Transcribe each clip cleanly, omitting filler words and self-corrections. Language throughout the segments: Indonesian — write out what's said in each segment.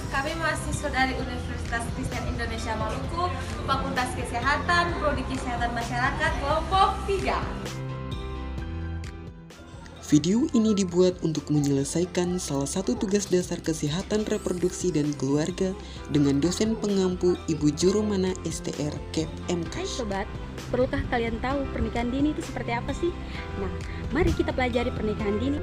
Kami mahasiswa dari Universitas Kristen Indonesia Maluku, Fakultas Kesehatan, Prodi Kesehatan Masyarakat, kelompok 3. Video ini dibuat untuk menyelesaikan salah satu tugas dasar kesehatan reproduksi dan keluarga dengan dosen pengampu Ibu Juru Mana STR KEP MK. Hai sobat, perlukah kalian tahu pernikahan dini itu seperti apa sih? Nah, mari kita pelajari pernikahan dini.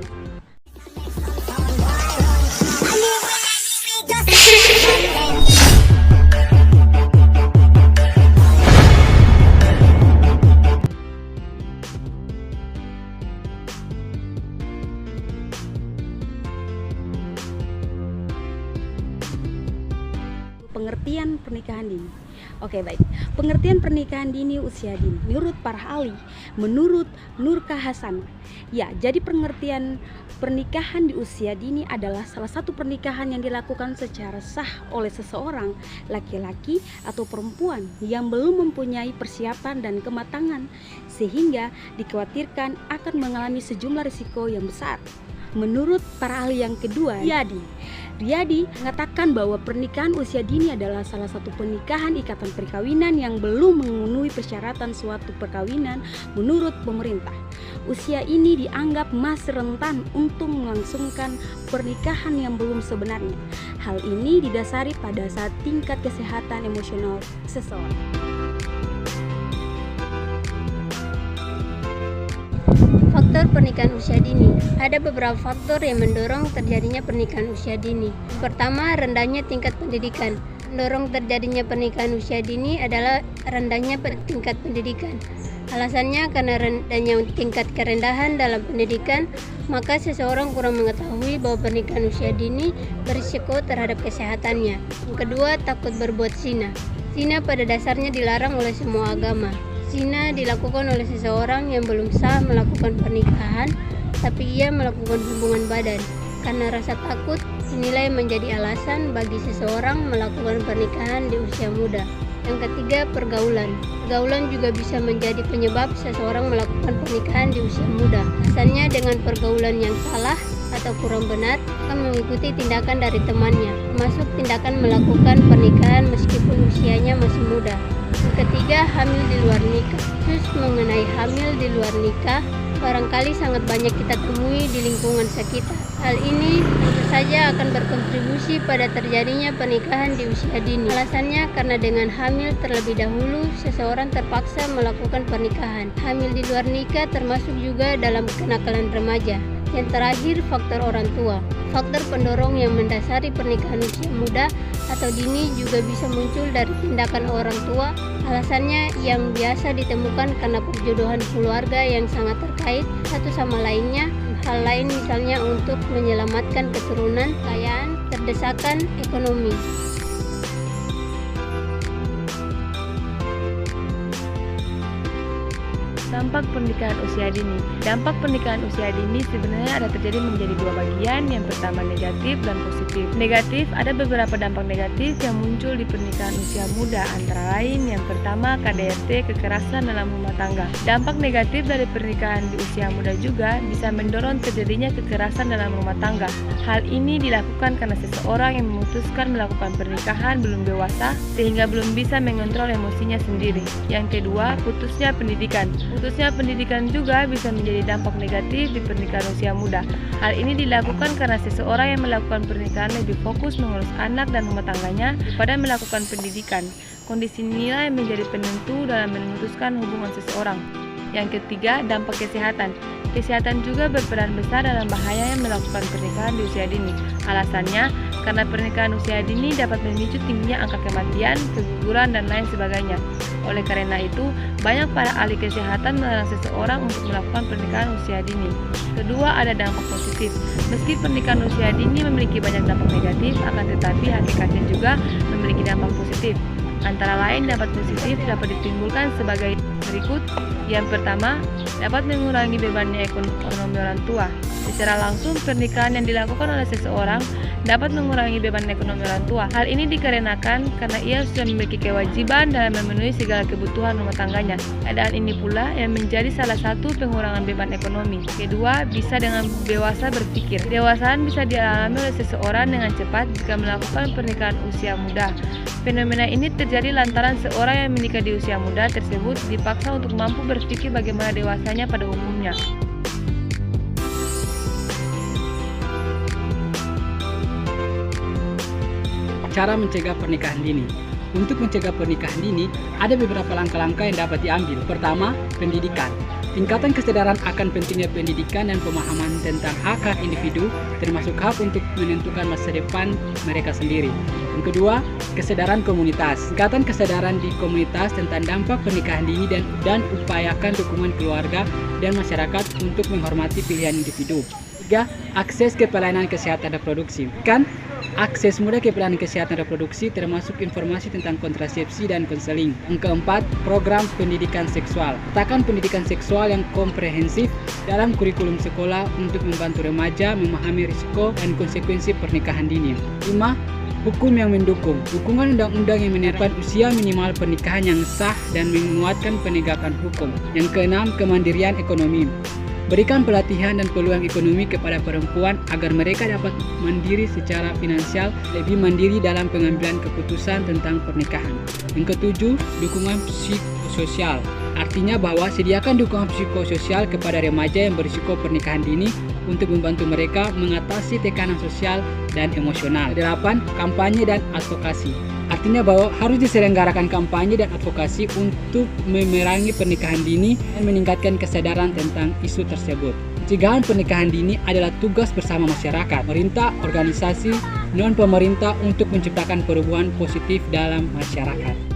Pengertian pernikahan dini. Oke, baik. Pengertian pernikahan dini usia dini menurut para ahli, menurut Nurka Hasan. Ya, jadi pengertian pernikahan di usia dini adalah salah satu pernikahan yang dilakukan secara sah oleh seseorang, laki-laki atau perempuan yang belum mempunyai persiapan dan kematangan, sehingga dikhawatirkan akan mengalami sejumlah risiko yang besar. Menurut para ahli yang kedua, Riyadi mengatakan bahwa pernikahan usia dini adalah salah satu pernikahan ikatan perkawinan yang belum memenuhi persyaratan suatu perkawinan menurut pemerintah. Usia ini dianggap masih rentan untuk melangsungkan pernikahan yang belum sebenarnya. Hal ini didasari pada saat tingkat kesehatan emosional seseorang. Faktor pernikahan usia dini. Ada beberapa faktor yang mendorong terjadinya pernikahan usia dini. Pertama, rendahnya tingkat pendidikan. Mendorong terjadinya pernikahan usia dini adalah rendahnya tingkat pendidikan. Alasannya karena rendahnya tingkat kerendahan dalam pendidikan, maka seseorang kurang mengetahui bahwa pernikahan usia dini berisiko terhadap kesehatannya. Yang kedua, takut berbuat zina. Zina pada dasarnya dilarang oleh semua agama. Zina dilakukan oleh seseorang yang belum sah melakukan pernikahan, tapi ia melakukan hubungan badan. Karena rasa takut dinilai menjadi alasan bagi seseorang melakukan pernikahan di usia muda. Yang ketiga, pergaulan. Pergaulan juga bisa menjadi penyebab seseorang melakukan pernikahan di usia muda. Asalnya dengan pergaulan yang salah atau kurang benar akan mengikuti tindakan dari temannya, termasuk tindakan melakukan pernikahan meskipun usianya masih muda. Yang ketiga, hamil di luar nikah. Khusus mengenai hamil di luar nikah, barangkali sangat banyak kita temui di lingkungan sekitar. Hal ini tentu saja akan berkontribusi pada terjadinya pernikahan di usia dini. Alasannya karena dengan hamil terlebih dahulu, seseorang terpaksa melakukan pernikahan. Hamil di luar nikah termasuk juga dalam kenakalan remaja. Yang terakhir, faktor orang tua. Faktor pendorong yang mendasari pernikahan usia muda atau dini juga bisa muncul dari tindakan orang tua. Alasannya yang biasa ditemukan karena perjodohan keluarga yang sangat terkait satu sama lainnya. Hal lain misalnya untuk menyelamatkan keturunan, kekayaan, terdesakan ekonomi. Dampak pernikahan usia dini. Dampak pernikahan usia dini sebenarnya ada terjadi menjadi dua bagian. Yang pertama negatif dan positif. Negatif, ada beberapa dampak negatif yang muncul di pernikahan usia muda, antara lain yang pertama KDRT, kekerasan dalam rumah tangga. Dampak negatif dari pernikahan di usia muda juga bisa mendorong terjadinya kekerasan dalam rumah tangga. Hal ini dilakukan karena seseorang yang memutuskan melakukan pernikahan belum dewasa sehingga belum bisa mengontrol emosinya sendiri. Yang kedua, putusnya pendidikan. Putusnya pendidikan juga bisa menjadi dampak negatif di pernikahan usia muda. Hal ini dilakukan karena seseorang yang melakukan pernikahan lebih fokus mengurus anak dan rumah tangganya daripada melakukan pendidikan. Kondisi inilah yang menjadi penentu dalam memutuskan hubungan seseorang. Yang ketiga, dampak kesehatan. Kesehatan juga berperan besar dalam bahaya yang melakukan pernikahan di usia dini. Alasannya, karena pernikahan usia dini dapat memicu tingginya angka kematian, keguguran, dan lain sebagainya. Oleh karena itu, banyak para ahli kesehatan melarang seseorang untuk melakukan pernikahan usia dini. Kedua, ada dampak positif. Meski pernikahan usia dini memiliki banyak dampak negatif, akan tetapi hakikatnya juga memiliki dampak positif. Antara lain dampak positif dapat ditimbulkan sebagai berikut. Yang pertama, dapat mengurangi bebannya ekonomi orang tua. Secara langsung, pernikahan yang dilakukan oleh seseorang dapat mengurangi beban ekonomi orang tua. Hal ini dikarenakan karena ia sudah memiliki kewajiban dalam memenuhi segala kebutuhan rumah tangganya. Keadaan ini pula yang menjadi salah satu pengurangan beban ekonomi. Kedua, bisa dengan dewasa berpikir. Kedewasaan bisa dialami oleh seseorang dengan cepat jika melakukan pernikahan usia muda. Fenomena ini terjadi lantaran seorang yang menikah di usia muda tersebut dipaksa untuk mampu berpikir bagaimana dewasanya pada umumnya. Cara mencegah pernikahan dini. Untuk mencegah pernikahan dini, ada beberapa langkah-langkah yang dapat diambil. Pertama, pendidikan. Tingkatan kesadaran akan pentingnya pendidikan dan pemahaman tentang hak-hak individu, termasuk hak untuk menentukan masa depan mereka sendiri. Yang kedua, kesadaran komunitas. Tingkatan kesadaran di komunitas tentang dampak pernikahan dini dan upayakan dukungan keluarga dan masyarakat untuk menghormati pilihan individu. Tiga, akses ke pelayanan kesehatan reproduksi. Akses mudah ke pelayanan kesehatan reproduksi termasuk informasi tentang kontrasepsi dan konseling. Yang keempat, program pendidikan seksual. Letakkan pendidikan seksual yang komprehensif dalam kurikulum sekolah untuk membantu remaja memahami risiko dan konsekuensi pernikahan dini. 5. Hukum yang mendukung. Dukungan undang-undang yang menetapkan usia minimal pernikahan yang sah dan menguatkan penegakan hukum. Yang keenam, kemandirian ekonomi. Berikan pelatihan dan peluang ekonomi kepada perempuan agar mereka dapat mandiri secara finansial, lebih mandiri dalam pengambilan keputusan tentang pernikahan. Yang ketujuh, dukungan psikososial. Artinya bahwa sediakan dukungan psikososial kepada remaja yang berisiko pernikahan dini untuk membantu mereka mengatasi tekanan sosial dan emosional. 8. Kampanye dan advokasi. Artinya bahwa harus diselenggarakan kampanye dan advokasi untuk memerangi pernikahan dini dan meningkatkan kesadaran tentang isu tersebut. Pencegahan pernikahan dini adalah tugas bersama masyarakat, pemerintah, organisasi, non-pemerintah untuk menciptakan perubahan positif dalam masyarakat.